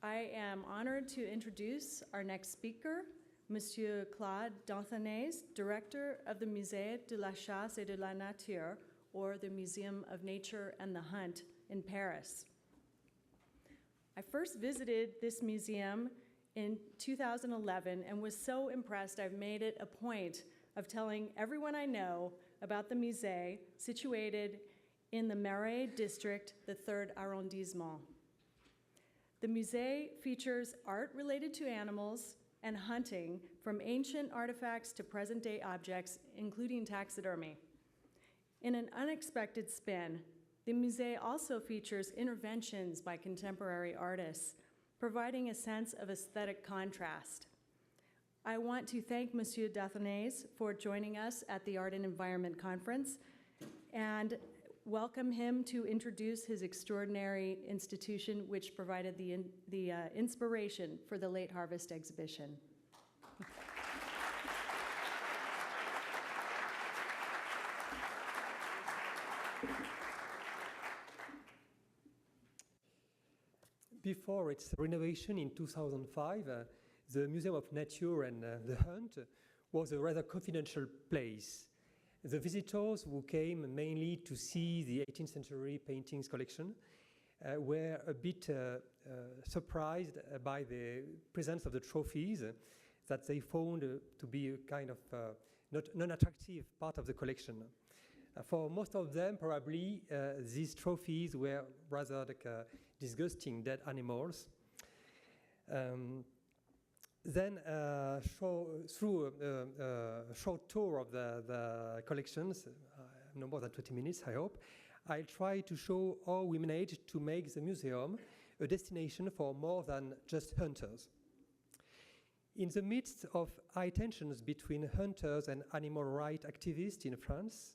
I am honored to introduce our next speaker, Monsieur Claude Danthonais, Director of the Musée de la Chasse et de la Nature, or the Museum of Nature and the Hunt in Paris. I first visited this museum in 2011 and was so impressed I've made it a point of telling everyone I know about the Musée situated in the Marais district, the 3rd arrondissement. The Musée features art related to animals and hunting, from ancient artifacts to present-day objects, including taxidermy. In an unexpected spin, the Musée also features interventions by contemporary artists, providing a sense of aesthetic contrast. I want to thank Monsieur Danthonais for joining us at the Art and Environment Conference and welcome him to introduce his extraordinary institution, which provided the inspiration for the Late Harvest exhibition. Before its renovation in 2005, the Museum of Nature and the Hunt was a rather confidential place. The visitors who came mainly to see the 18th century paintings collection were a bit surprised by the presence of the trophies that they found to be a kind of non-attractive part of the collection. For most of them, probably, these trophies were rather like disgusting dead animals. Then, through a short tour of the collections, no more than 20 minutes, I hope, I'll try to show how we managed to make the museum a destination for more than just hunters. In the midst of high tensions between hunters and animal rights activists in France,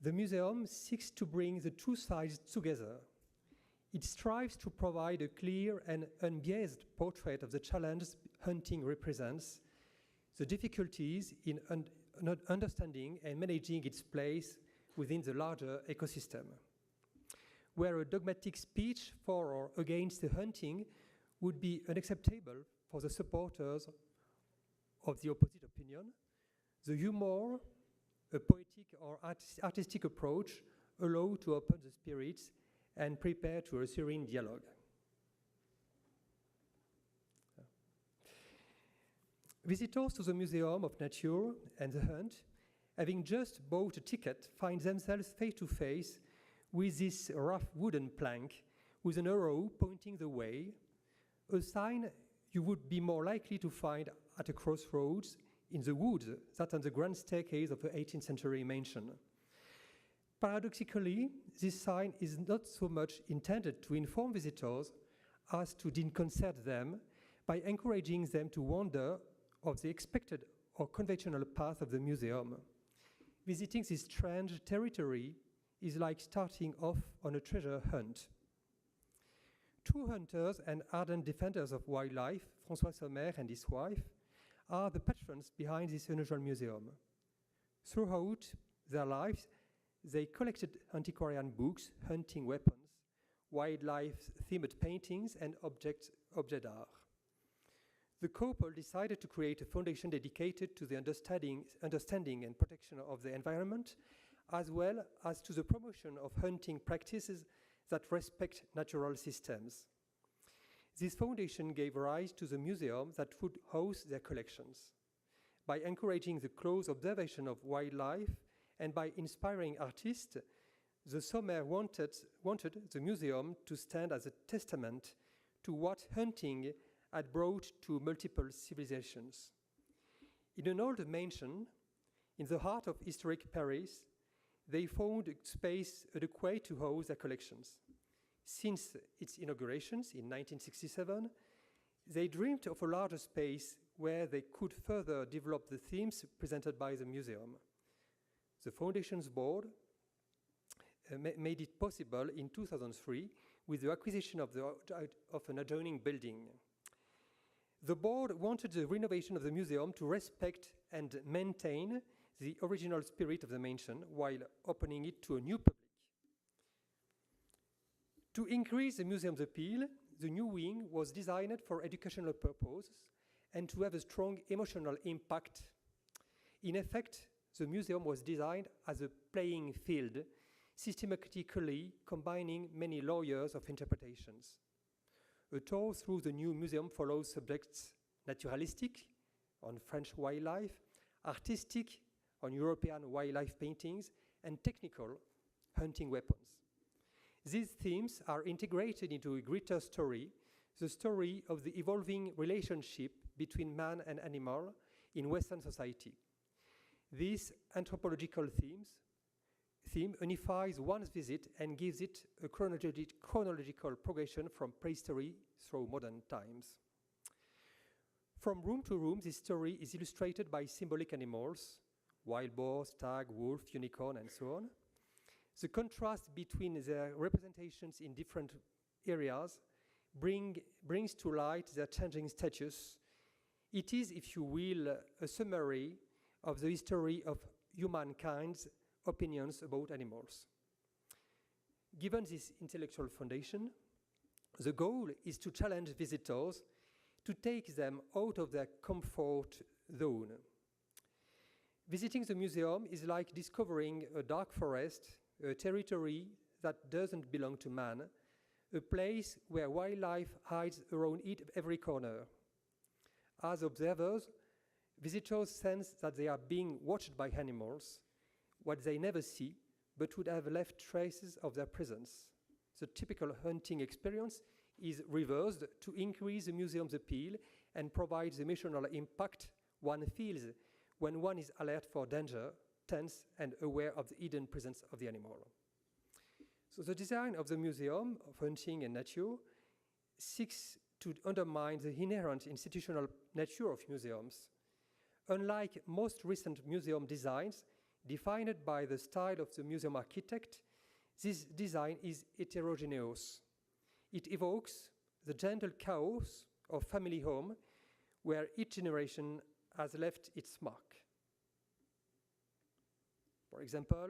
the museum seeks to bring the two sides together. It strives to provide a clear and unbiased portrait of the challenges hunting represents, the difficulties in understanding and managing its place within the larger ecosystem. Where a dogmatic speech for or against the hunting would be unacceptable for the supporters of the opposite opinion, the humor, a poetic or artistic approach allow to open the spirits and prepare to a serene dialogue. Visitors to the Museum of Nature and the Hunt, having just bought a ticket, find themselves face to face with this rough wooden plank with an arrow pointing the way, a sign you would be more likely to find at a crossroads in the woods than on the grand staircase of the 18th century mansion. Paradoxically, this sign is not so much intended to inform visitors as to disconcert them by encouraging them to wander off the expected or conventional path of the museum. Visiting this strange territory is like starting off on a treasure hunt. Two hunters and ardent defenders of wildlife, François Sommer and his wife, are the patrons behind this unusual museum. Throughout their lives, they collected antiquarian books, hunting weapons, wildlife-themed paintings, and object art. The couple decided to create a foundation dedicated to the understanding and protection of the environment, as well as to the promotion of hunting practices that respect natural systems. This foundation gave rise to the museum that would house their collections. By encouraging the close observation of wildlife and by inspiring artists, the Sommer wanted the museum to stand as a testament to what hunting had brought to multiple civilizations. In an old mansion, in the heart of historic Paris, they found a space adequate to house their collections. Since its inaugurations in 1967, they dreamed of a larger space where they could further develop the themes presented by the museum. The Foundation's board made it possible in 2003 with the acquisition of an adjoining building. The board wanted the renovation of the museum to respect and maintain the original spirit of the mansion while opening it to a new public. To increase the museum's appeal, the new wing was designed for educational purposes and to have a strong emotional impact. In effect, the museum was designed as a playing field, systematically combining many layers of interpretations. A tour through the new museum follows subjects naturalistic, on French wildlife, artistic, on European wildlife paintings, and technical, hunting weapons. These themes are integrated into a greater story, the story of the evolving relationship between man and animal in Western society. This anthropological theme unifies one's visit and gives it a chronological progression from prehistory through modern times. From room to room, this story is illustrated by symbolic animals, wild boar, stag, wolf, unicorn, and so on. The contrast between their representations in different areas brings to light their changing status. It is, if you will, a summary of the history of humankind's opinions about animals. Given this intellectual foundation, the goal is to challenge visitors to take them out of their comfort zone. Visiting the museum is like discovering a dark forest, a territory that doesn't belong to man, a place where wildlife hides around every corner. As observers, visitors sense that they are being watched by animals, what they never see, but would have left traces of their presence. The typical hunting experience is reversed to increase the museum's appeal and provide the emotional impact one feels when one is alert for danger, tense, and aware of the hidden presence of the animal. So the design of the Museum of Hunting and Nature seeks to undermine the inherent institutional nature of museums. Unlike most recent museum designs, defined by the style of the museum architect, this design is heterogeneous. It evokes the gentle chaos of family home, where each generation has left its mark. For example,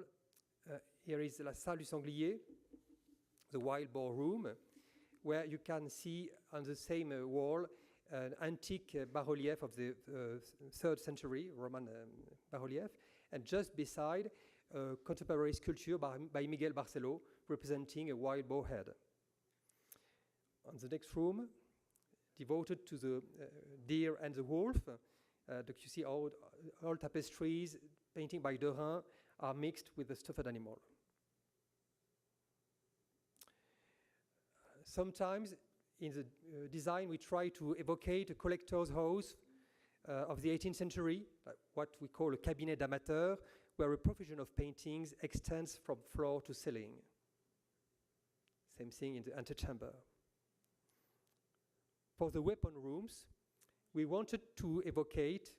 here is La Salle du Sanglier, the wild boar room, where you can see on the same wall an antique bas-relief of the 3rd century, Roman bas-relief, and just beside a contemporary sculpture by Miguel Barcelo representing a wild boar head. On the next room, devoted to the deer and the wolf, you see all tapestries, painting by Derain, are mixed with the stuffed animal. Sometimes in the design we try to evocate a collector's house of the 18th century, what we call a cabinet d'amateur, where a profusion of paintings extends from floor to ceiling. Same thing in the antechamber. For the weapon rooms, we wanted to evocate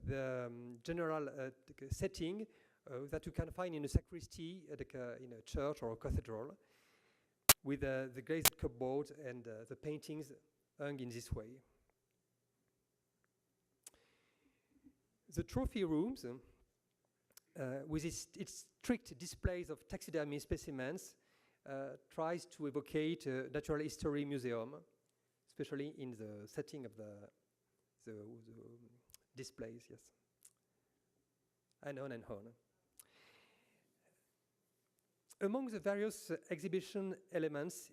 the general setting that you can find in a sacristy, in a church or a cathedral, with the glazed cupboards and the paintings hung in this way. The trophy rooms, with its strict displays of taxidermy specimens, tries to evocate a natural history museum, especially in the setting of the displays, yes. And on and on. Among the various exhibition elements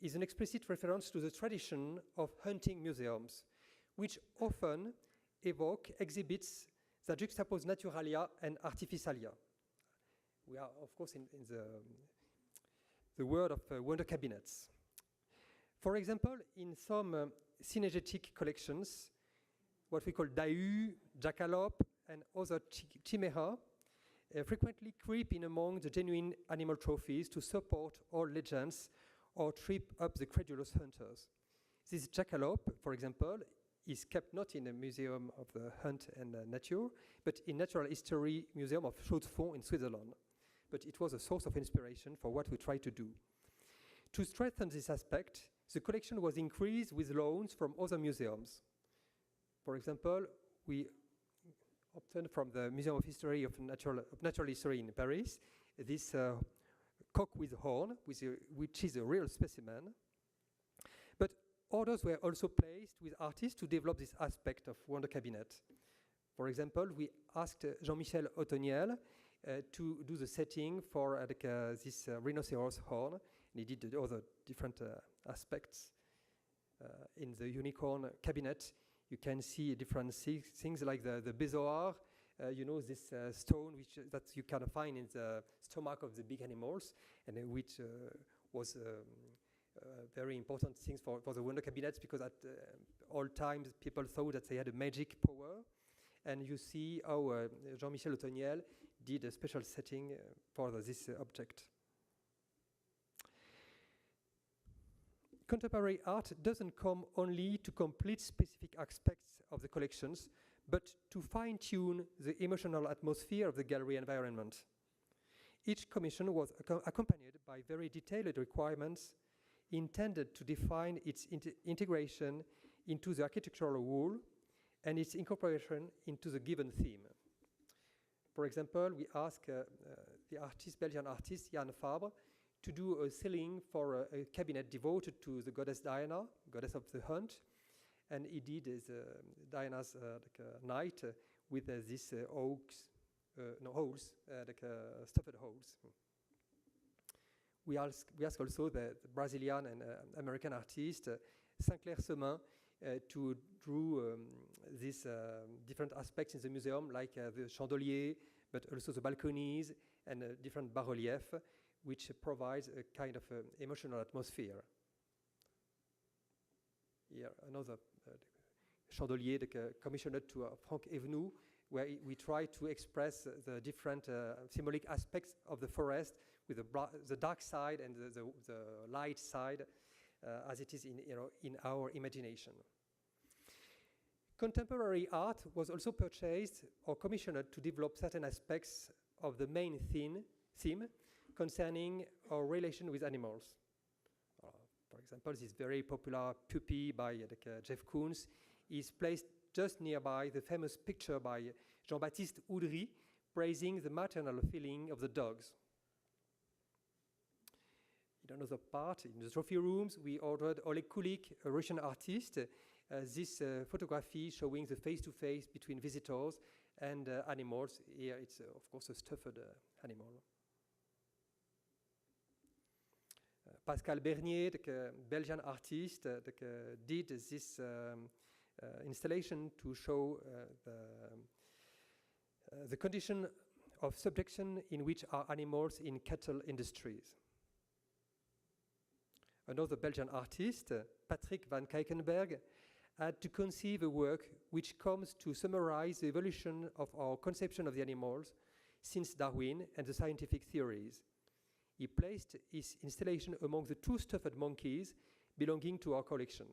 is an explicit reference to the tradition of hunting museums, which often evoke exhibits that juxtapose naturalia and artificialia. We are, of course, in the world of wonder cabinets. For example, in some synergetic collections, what we call dahu, jackalope, and other chimera frequently creep in among the genuine animal trophies to support all legends or trip up the credulous hunters. This jackalope, for example, is kept not in a museum of the hunt and nature, but in Natural History Museum of Chaux-de-Fonds in Switzerland. But it was a source of inspiration for what we try to do. To strengthen this aspect, the collection was increased with loans from other museums. For example, we obtained from the Museum of History of Natural History in Paris this cock with horn, which is a real specimen. orders were also placed with artists to develop this aspect of Wonder Cabinet. For example, we asked Jean-Michel Otoniel to do the setting for this rhinoceros horn, and he did the other different aspects. In the unicorn cabinet, you can see different things like the bezoar, this stone that you can find in the stomach of the big animals, and which was very important things for the Wonder Cabinets, because at all times people thought that they had a magic power. And you see how Jean-Michel Otoniel did a special setting for this object. Contemporary art doesn't come only to complete specific aspects of the collections, but to fine-tune the emotional atmosphere of the gallery environment. Each commission was accompanied by very detailed requirements intended to define its integration into the architectural wall and its incorporation into the given theme. For example, we asked the Belgian artist Jan Fabre to do a ceiling for a cabinet devoted to the goddess Diana, goddess of the hunt, and he did Diana's night with these holes, stuffed holes. We asked also the Brazilian and American artist Sinclair Semin to draw these different aspects in the museum, like the chandelier, but also the balconies and different bas-reliefs, which provides a kind of emotional atmosphere. Here, another chandelier commissioned to Frank Evenou, where we try to express the different symbolic aspects of the forest with the dark side and the light side, as it is in our imagination. Contemporary art was also purchased or commissioned to develop certain aspects of the main theme concerning our relation with animals. For example, this very popular puppy by Jeff Koons is placed just nearby the famous picture by Jean-Baptiste Oudry praising the maternal feeling of the dogs. In another part, in the trophy rooms, we ordered Oleg Kulik, a Russian artist, this photography showing the face-to-face between visitors and animals. Here it's, of course, a stuffed animal. Pascal Bernier, the Belgian artist, did this installation to show the condition of subjection in which are animals in cattle industries. Another Belgian artist, Patrick van Kijkenberg, had to conceive a work which comes to summarize the evolution of our conception of the animals since Darwin and the scientific theories. He placed his installation among the 2 stuffed monkeys belonging to our collection.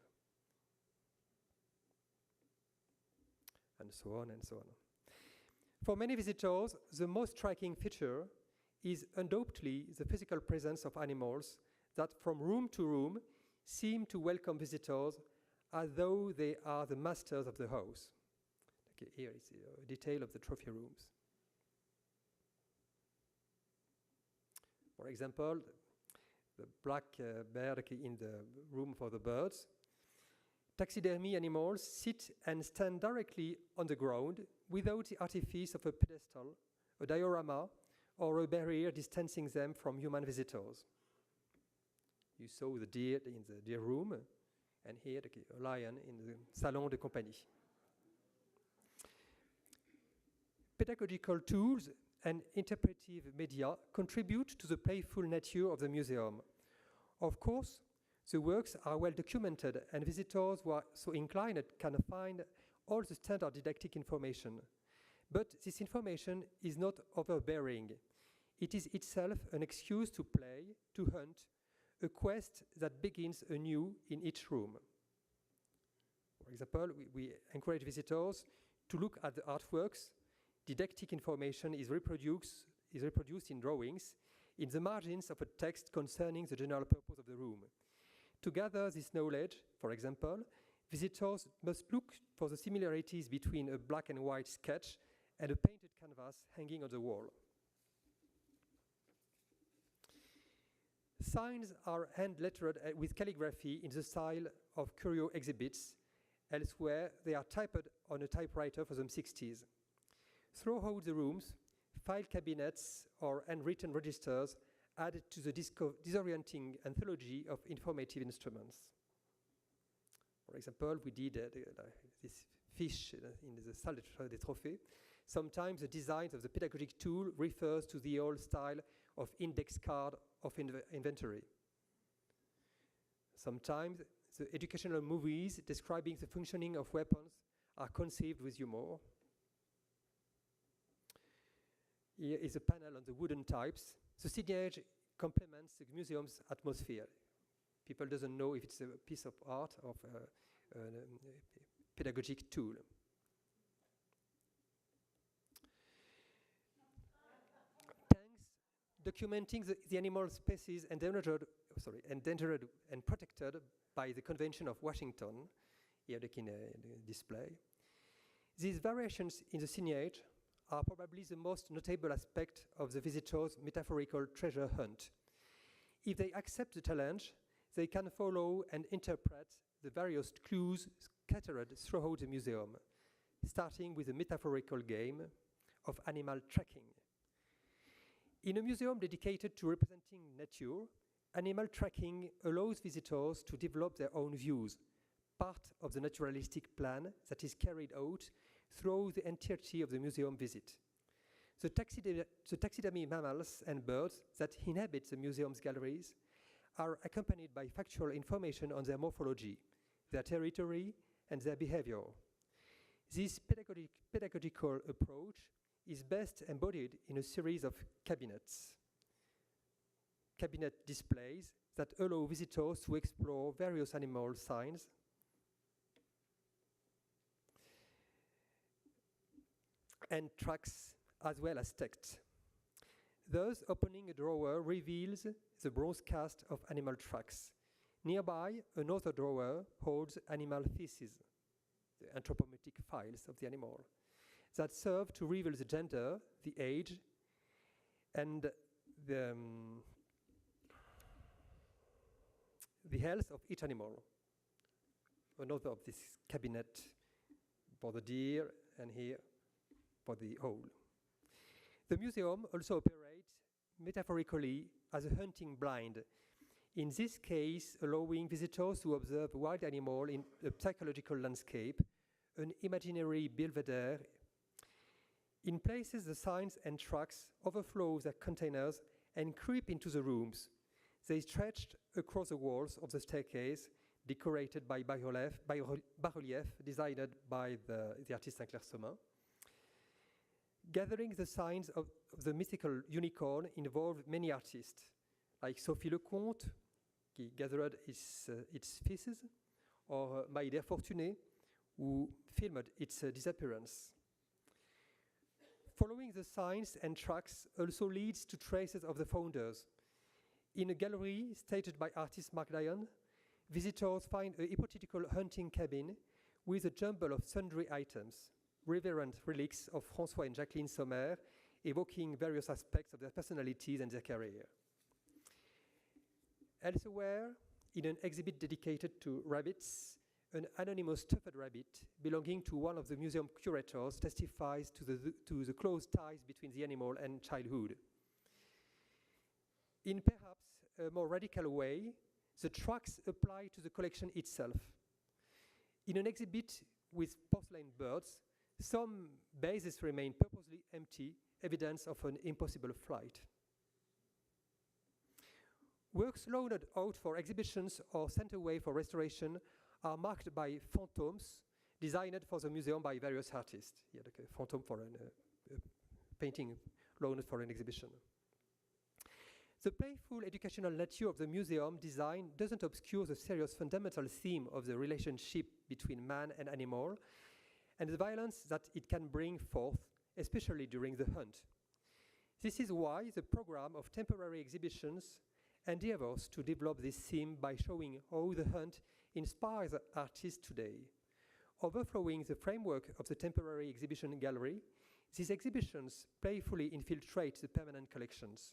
And so on and so on. For many visitors, the most striking feature is undoubtedly the physical presence of animals that from room to room seem to welcome visitors as though they are the masters of the house. Okay, here is a detail of the trophy rooms. For example, the black bear in the room for the birds. Taxidermy animals sit and stand directly on the ground without the artifice of a pedestal, a diorama, or a barrier distancing them from human visitors. You saw the deer in the deer room, and here a lion in the Salon de Compagnie. Pedagogical tools and interpretive media contribute to the playful nature of the museum. Of course, the works are well documented, and visitors who are so inclined can find all the standard didactic information. But this information is not overbearing. It is itself an excuse to play, to hunt, a quest that begins anew in each room. For example, we encourage visitors to look at the artworks. Didactic information is reproduced in drawings in the margins of a text concerning the general purpose of the room. To gather this knowledge, for example, visitors must look for the similarities between a black and white sketch and a painted canvas hanging on the wall. signs are hand-lettered with calligraphy in the style of curio exhibits. Elsewhere, they are typed on a typewriter for the 60s. Throughout the rooms, file cabinets or handwritten registers add to the disorienting anthology of informative instruments. For example, we did this fish in the salle des trophées. Sometimes the design of the pedagogic tool refers to the old style of index card of inventory. Sometimes the educational movies describing the functioning of weapons are conceived with humor. Here is a panel on the wooden types. The signage complements the museum's atmosphere. People doesn't know if it's a piece of art or a pedagogic tool. Documenting the animal species endangered and protected by the Convention of Washington, here in a display. These variations in the signage are probably the most notable aspect of the visitor's metaphorical treasure hunt. If they accept the challenge, they can follow and interpret the various clues scattered throughout the museum, starting with the metaphorical game of animal tracking. In a museum dedicated to representing nature, animal tracking allows visitors to develop their own views, part of the naturalistic plan that is carried out throughout the entirety of the museum visit. The taxidermy mammals and birds that inhabit the museum's galleries are accompanied by factual information on their morphology, their territory, and their behavior. This pedagogical approach is best embodied in a series of cabinet displays that allow visitors to explore various animal signs and tracks as well as text. Thus, opening a drawer reveals the bronze cast of animal tracks. Nearby, another drawer holds animal feces, the anthropometric files of the animal, that serve to reveal the gender, the age, and the health of each animal. Another of this cabinet for the deer, and here for the owl. The museum also operates metaphorically as a hunting blind, in this case allowing visitors to observe a wild animal in a psychological landscape, an imaginary belvedere. In places, the signs and tracks overflow their containers and creep into the rooms. They stretched across the walls of the staircase, decorated by bas-relief designed by the artist Saint-Clair-Somin. Gathering the signs of the mythical unicorn involved many artists, like Sophie Lecomte, qui gathered its feces, or Maïder Fortuné, who filmed its disappearance. Following the signs and tracks also leads to traces of the founders. In a gallery staged by artist Mark Lyon, visitors find a hypothetical hunting cabin with a jumble of sundry items, reverent relics of François and Jacqueline Sommer, evoking various aspects of their personalities and their career. Elsewhere, in an exhibit dedicated to rabbits, an anonymous stuffed rabbit belonging to one of the museum curators testifies to the close ties between the animal and childhood. In perhaps a more radical way, the tracks apply to the collection itself. In an exhibit with porcelain birds, some bases remain purposely empty, evidence of an impossible flight. Works loaned out for exhibitions or sent away for restoration are marked by phantoms designed for the museum by various artists. Here, like a phantom for a painting loaned for an exhibition. The playful educational nature of the museum design doesn't obscure the serious fundamental theme of the relationship between man and animal and the violence that it can bring forth, especially during the hunt. This is why the program of temporary exhibitions endeavors to develop this theme by showing how the hunt inspires artists today. Overflowing the framework of the temporary exhibition gallery, these exhibitions playfully infiltrate the permanent collections.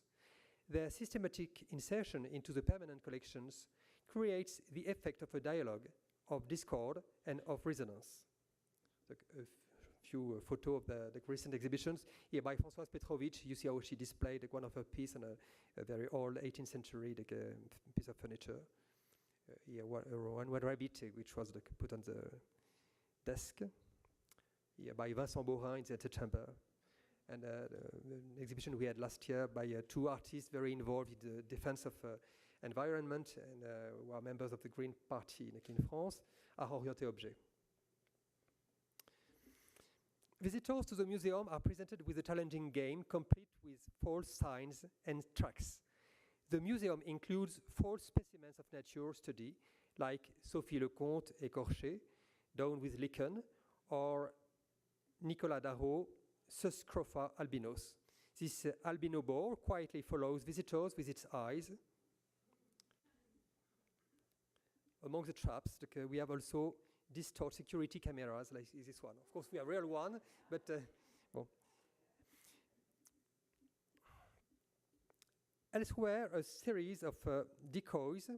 their systematic insertion into the permanent collections creates the effect of a dialogue, of discord, and of resonance. A few photos of the recent exhibitions. Here by Françoise Petrovich, you see how she displayed one of her pieces on a very old 18th century piece of furniture. Here one rabbit, which was put on the desk. Here by Vincent Borin in the antechamber. And the exhibition we had last year by two artists very involved in the defense of environment and who are members of the Green Party in France, are orienté objet. Visitors to the museum are presented with a challenging game complete with false signs and tracks. The museum includes false specimens of nature study, like Sophie Lecomte écorchée, down with lichen, or Nicolas Darro, Suscrofa albinos. This albino boar quietly follows visitors with its eyes. Among the traps, we have also distort security cameras like this one. Of course, we have a real one, but well. Elsewhere, a series of decoys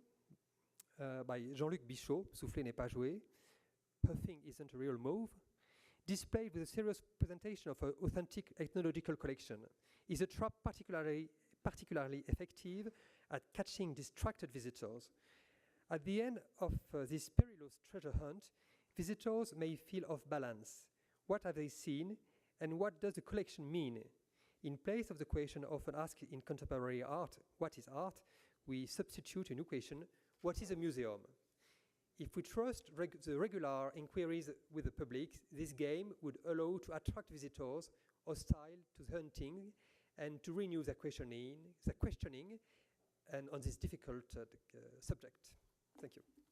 by Jean-Luc Bichot, Souffler n'est pas joué, Puffing isn't a real move, displayed with a serious presentation of an authentic ethnological collection, is a trap particularly effective at catching distracted visitors. At the end of this perilous treasure hunt, visitors may feel off balance. What have they seen, and what does the collection mean? In place of the question often asked in contemporary art, what is art, we substitute a new question, what is a museum? If we trust the regular inquiries with the public, this game would allow to attract visitors hostile to the hunting and to renew the questioning and on this difficult subject. Thank you.